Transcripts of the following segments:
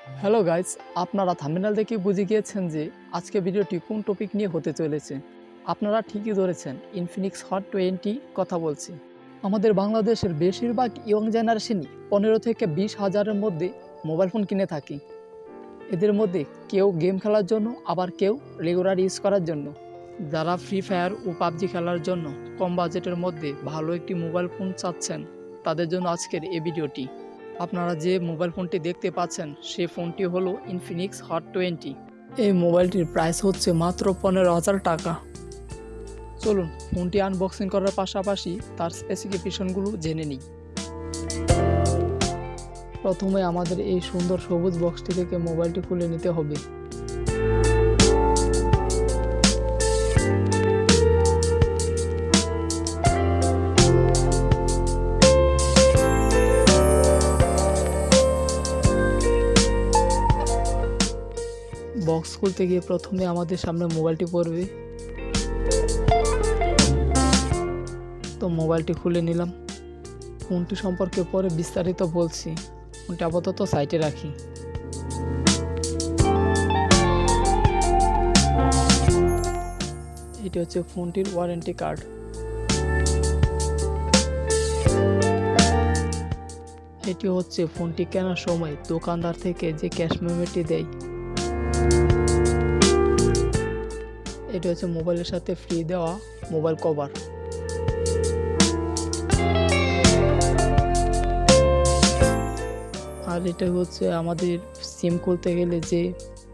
Hello guys, আপনারা thumbnail দেখে বুঝে গিয়েছেন যে আজকে ভিডিওটি কোন টপিক নিয়ে হতে চলেছে। আপনারা ঠিকই ধরেছেন, ইনফিনিক্স হট 20 কথা বলছি। আমাদের বাংলাদেশের বেশিরভাগ ইয়ং জেনারেশনই 15 থেকে 20 হাজারের মধ্যে মোবাইল ফোন কিনে থাকি। এদের মধ্যে কেউ গেম খেলার জন্য, আবার কেউ রেগুলার ইউজ করার জন্য। যারা ফ্রি ফায়ার ও পাবজি খেলার জন্য কম বাজেটের মধ্যে ভালো একটি মোবাইল ফোন চাচ্ছেন, তাদের জন্য আজকের এই ভিডিওটি। আপনারা যে মোবাইল ফোনটি দেখতে পাচ্ছেন সেই ফোনটি হলো ইনফিনিক্স হট 20। এই মোবাইলটির প্রাইস হচ্ছে মাত্র 15,000 টাকা। চলুন ফোনটি আনবক্সিং করার পাশাপাশি তার স্পেসিফিকেশনগুলো জেনে নিই। প্রথমে আমাদের এই সুন্দর সবুজ বক্সটি থেকে মোবাইলটি খুলে নিতে হবে। বক্স খুলতে গিয়ে প্রথমে আমাদের সামনে মোবাইলটি পড়বে। তো মোবাইলটি খুলে নিলাম। ফোনটি সম্পর্কে পরে বিস্তারিত বলছি, ফোনটি আপাতত সাইডে রাখি। এটি হচ্ছে ফোনটির ওয়ারেন্টি কার্ড। এটি হচ্ছে ফোনটি কেনার সময় দোকানদার থেকে যে ক্যাশ মেমোটি দেয়। এটি হচ্ছে মোবাইলের সাথে ফ্রি দেওয়া মোবাইল কভার। আর এটা হচ্ছে আমাদের সিম খুলতে গেলে যে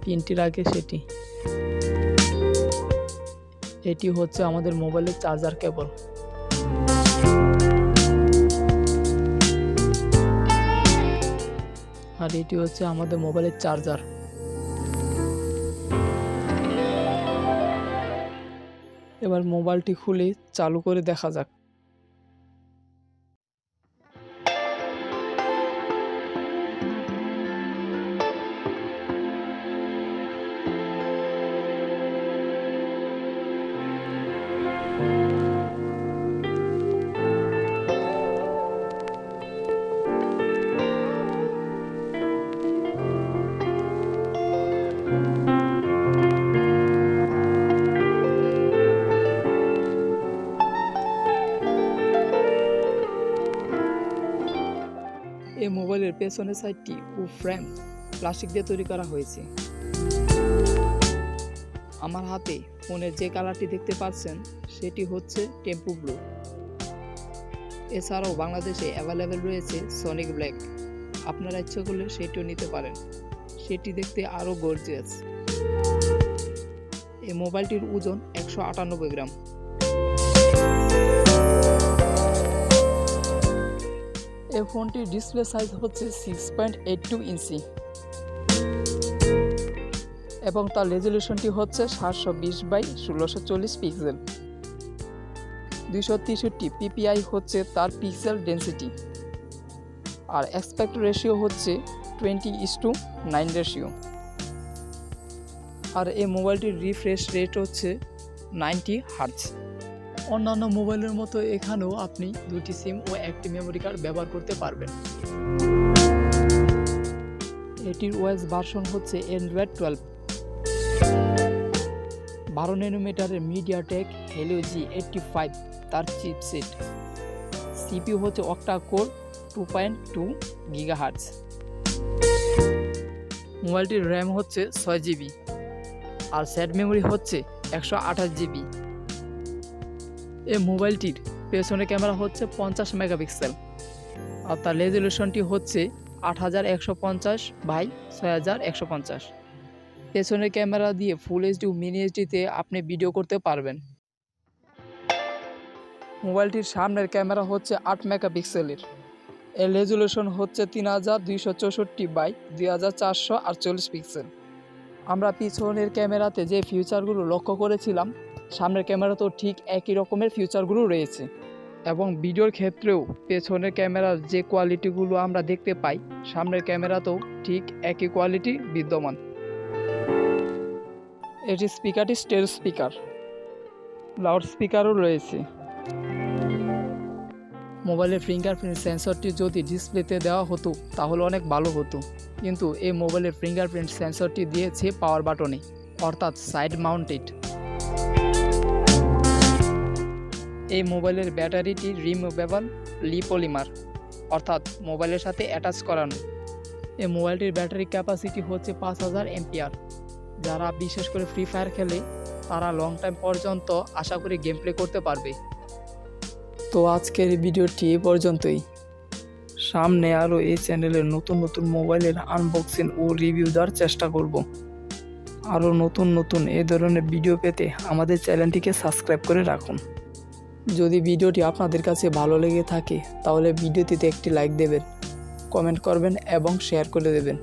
পিনটি লাগে সেটি। এটি হচ্ছে আমাদের মোবাইলের চার্জার কেবল। আর এটি হচ্ছে আমাদের মোবাইলের চার্জার। এবার মোবাইলটি খুলে চালু করে দেখা যাক। এই মোবাইলের পেছনের সাইডটি ও ফ্রেম প্লাস্টিক দিয়ে তৈরি করা হয়েছে। আমার হাতে ফোনের যে কালারটি দেখতে পাচ্ছেন সেটি হচ্ছে টেম্পো ব্লু। এছাড়াও বাংলাদেশে অ্যাভেলেবেল রয়েছে সনিক ব্ল্যাক। আপনারা ইচ্ছে করলে সেটিও নিতে পারেন, সেটি দেখতে আরও গর্জিয়াস। এই মোবাইলটির ওজন 198 গ্রাম। এই ফোনটির ডিসপ্লে সাইজ হচ্ছে 6.82 ইঞ্চি এবং তার রেজলিউশনটি হচ্ছে 720x1640 পিক্সেল। 263 ppi হচ্ছে তার পিক্সেল ডেন্সিটি। আর অ্যাসপেক্ট রেশিও হচ্ছে 20:9 রেশিও। আর এই মোবাইলটির রিফ্রেশ রেট হচ্ছে 90 হার্টজ। অন্যান্য মোবাইলের মতো এখানেও আপনি 2টি সিম ও 1টি মেমোরি কার্ড ব্যবহার করতে পারবেন। এটির ওএস ভার্সন হচ্ছে অ্যান্ড্রয়েড 12। 12 ন্যানোমিটারের মিডিয়াটেক হেলিও G85 তার চিপসেট। সিপিইউ হচ্ছে অক্টা কোর 2.2 GHz। মোবাইলটির র্যাম হচ্ছে 6 GB আর স্যাট মেমোরি হচ্ছে 128 GB। এই মোবাইলটির পেছনে ক্যামেরা হচ্ছে 50 মেগাপিক্সেল আর তার রেজলিউশনটি হচ্ছে 8150x6150। পেছনের ক্যামেরা দিয়ে ফুল এইচডি ও মিনি এইচডিতে আপনি ভিডিও করতে পারবেন। মোবাইলটির সামনের ক্যামেরা হচ্ছে 8 মেগাপিক্সেলের। এর রেজলিউশন হচ্ছে 3264x2448 পিক্সেল। আমরা পিছনের ক্যামেরাতে যে ফিচারগুলো লক্ষ্য করেছিলাম, সামনের ক্যামেরাতেও ঠিক একই রকমের ফিচারগুলো রয়েছে এবং ভিডিওর ক্ষেত্রেও পেছনের ক্যামেরার যে কোয়ালিটিগুলো আমরা দেখতে পাই সামনের ক্যামেরাতেও ঠিক একই কোয়ালিটি বিদ্যমান। এটি স্পিকারটি স্টেরিও স্পিকার, লাউড স্পিকারও রয়েছে। মোবাইলের ফিঙ্গারপ্রিন্ট সেন্সরটি যদি ডিসপ্লেতে দেওয়া হতো তাহলে অনেক ভালো হতো। কিন্তু এই মোবাইলের ফিঙ্গারপ্রিন্ট সেন্সরটি দিয়েছে পাওয়ার বাটনে, অর্থাৎ সাইড মাউন্টেড। এই মোবাইলের ব্যাটারিটি রিমুভেবল পলিমার, অর্থাৎ মোবাইলের সাথে অ্যাটাচ করানো। এই মোবাইলটির ব্যাটারি ক্যাপাসিটি হচ্ছে 5000 এমপিআর। যারা বিশেষ করে ফ্রি ফায়ার খেলে তারা লং টাইম পর্যন্ত আশা করি গেম প্লে করতে পারবে। তো আজকের ভিডিওটি এ পর্যন্তই। সামনে আরও এই চ্যানেলে নতুন নতুন মোবাইলের আনবক্সিং ও রিভিউ দেওয়ার চেষ্টা করব। আরও নতুন নতুন এ ধরনের ভিডিও পেতে আমাদের চ্যানেলটিকে সাবস্ক্রাইব করে রাখুন। যদি ভিডিওটি আপনাদের কাছে ভালো লেগে থাকে তাহলে ভিডিওটিতে একটি লাইক দেবেন, কমেন্ট করবেন এবং শেয়ার করে দেবেন।